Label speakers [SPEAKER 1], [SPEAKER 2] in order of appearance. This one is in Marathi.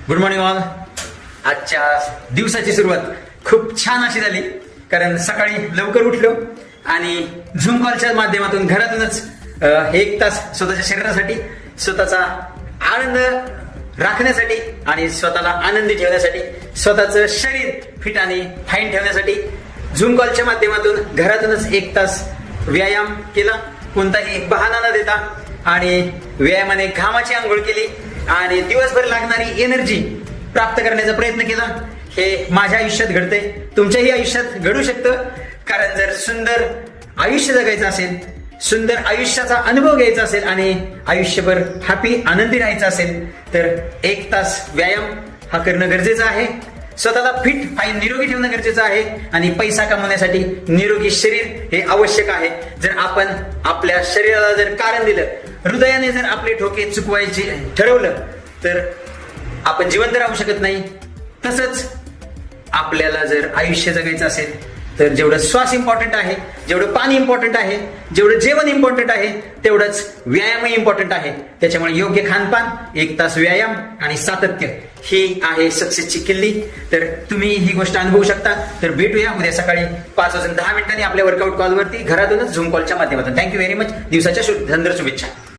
[SPEAKER 1] Good morning all. आजच्या दिवसाची सुरुवात खूप छान अशी झाली, कारण सकाळी लवकर उठलो आणि झूम कॉलच्या माध्यमातून घरातूनच 1 तास स्वतःच्या शरीरासाठी, स्वतःचा आनंद राखण्यासाठी आणि स्वतःला आनंदी ठेवण्यासाठी, स्वतःचं शरीर फिट आणि फाईन ठेवण्यासाठी झूम कॉलच्या माध्यमातून घरातूनच 1 तास व्यायाम केला, कोणताही बहाणा न देता. आणि व्यायामाने घामाची आंघोळ केली आणि दिवसभर लागणारी एनर्जी प्राप्त करण्याचा प्रयत्न केला. हे माझ्या आयुष्यात घडते, तुमच्याही आयुष्यात घडू शकतं. कारण जर सुंदर आयुष्य जगायचं असेल, सुंदर आयुष्याचा अनुभव घ्यायचा असेल आणि आयुष्यभर हॅपी आनंदी राहायचं असेल तर 1 तास व्यायाम हा करणं गरजेचं आहे. स्वतःला फिट फाईन निरोगी ठेवणं गरजेचं आहे आणि पैसा कमवण्यासाठी निरोगी शरीर हे आवश्यक आहे. जर आपण आपल्या शरीराला जर कारण दिलं, हृदयाने जर आपले ठोके चुकवायचे ठरवलं तर आपण जिवंत राहू शकत नाही. तसंच आपल्याला जर आयुष्य जगायचं असेल तर जेवढं श्वास इम्पॉर्टंट आहे, जेवढं पाणी इम्पॉर्टंट आहे, जेवढं जेवण इम्पॉर्टंट आहे, तेवढंच व्यायामही इम्पॉर्टंट आहे. त्याच्यामुळे योग्य खानपान, 1 तास व्यायाम आणि सातत्य ही आहे सक्सेसची किल्ली. तर तुम्ही ही गोष्ट अनुभवू शकता. तर भेटूया उद्या सकाळी 5:10 आपल्या वर्कआउट कॉलवरती, घरातूनच झूम कॉलच्या माध्यमातून. Thank you very much. दिवसाच्या सुंदर शुभेच्छा.